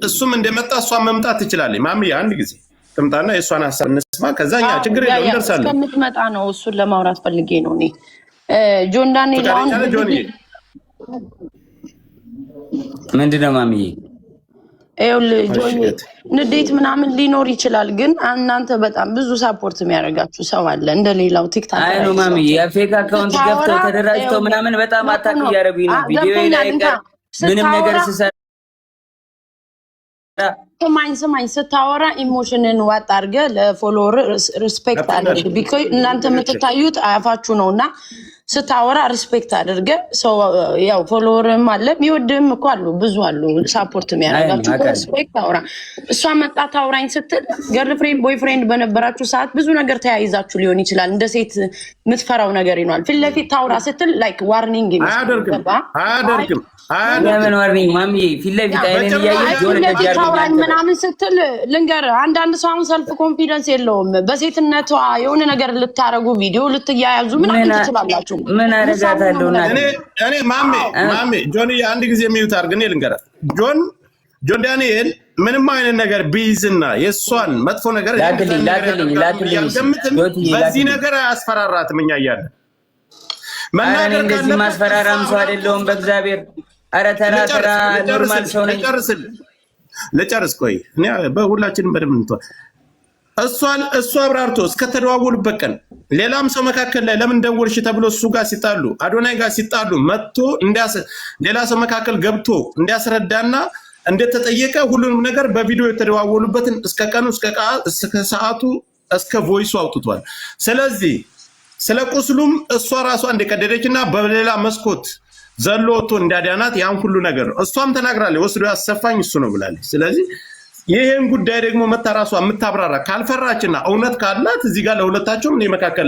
እሱም እንደመጣ እሷም መምጣት ትችላለች። ማሚ አንድ ጊዜ ትምጣና የእሷን ሀሳብ እንስማ። ከዛኛ ችግር የለውም እንደርሳለን። እስከምትመጣ ነው እሱን ለማውራት ፈልጌ ነው እኔ ጆን ዳንኤል አሁን ምንድነው ማሚዬ ንዴት ምናምን ሊኖር ይችላል፣ ግን እናንተ በጣም ብዙ ሳፖርት የሚያደርጋችሁ ሰው አለ እንደሌላው ቲክታክ አይ ነው ማሚ የፌክ አካውንት ገብተው ተደራጅተው ምናምን በጣም አታክ ያደርጉኝ ነው። ቪዲዮ ላይ ምንም ነገር ሲሰራ ስማኝ ስታወራ ኢሞሽንን ዋጥ አድርገህ ለፎሎወር ሪስፔክት አድርግ። ቢኮዝ እናንተ የምትታዩት አያፋችሁ ነውና ስታወራ ሪስፔክት አድርገህ ሰው ያው ፎሎወርም አለ የሚወድም እኮ አሉ ብዙ አሉ ሳፖርት የሚያደርጋችሁ ሪስፔክት አውራ። እሷ መጣ ታውራኝ ስትል ገርል ፍሬንድ ቦይ ፍሬንድ በነበራችሁ ሰዓት ብዙ ነገር ተያይዛችሁ ሊሆን ይችላል። እንደ ሴት የምትፈራው ነገር ይኖራል። ፊት ለፊት ታውራ ስትል ላይክ ዋርኒንግ አያደርግም ለምን ዋርኒንግ ማሚ ፊት ለፊት አይነን ያያየው ጆን ታውራኝ ምናምን ስትል ልንገር አንዳንድ ሰው አሁን ሰልፍ ኮንፊደንስ የለውም። በሴትነቷ የሆነ ነገር ልታረጉ ቪዲዮ ልትያያዙ ምናምን ትችላላችሁ። ምን አረጋታለሁና እኔ ማሚ ጆን አንድ ጊዜ ሚዩት አድርገን ልንገር ጆን ዳንኤል ምንም አይነት ነገር ቢይዝና የሷን መጥፎ ነገር በዚህ ነገር አያስፈራራትም። እኛ እያለ መናገር እንደዚህ ማስፈራራም ሰው አይደለሁም በእግዚአብሔር። አረ ተራ ኖርማል ሰው ነኝ። ልጨርስ ቆይ እኔ በሁላችንም በደም እንቷል እሱ አብራርቶ እስከተደዋወሉበት ቀን ሌላም ሰው መካከል ላይ ለምን ደወልሽ ተብሎ እሱ ጋር ሲጣሉ አዶናይ ጋር ሲጣሉ መጥቶ ሌላ ሰው መካከል ገብቶ እንዲያስረዳና እንደተጠየቀ ሁሉንም ነገር በቪዲዮ የተደዋወሉበትን እስከ ቀኑ እስከ ሰዓቱ እስከ ቮይሱ አውጥቷል። ስለዚህ ስለ ቁስሉም እሷ ራሷ እንደቀደደችና በሌላ መስኮት ዘሎ ወጥቶ እንዳዳናት ያን ሁሉ ነገር ነው እሷም ተናግራለች። ወስዶ ያሰፋኝ እሱ ነው ብላለች። ስለዚህ ይሄን ጉዳይ ደግሞ መታራሷ የምታብራራ ካልፈራችና እውነት ካላት እዚህ ጋር ለሁለታቸውም እኔ መካከል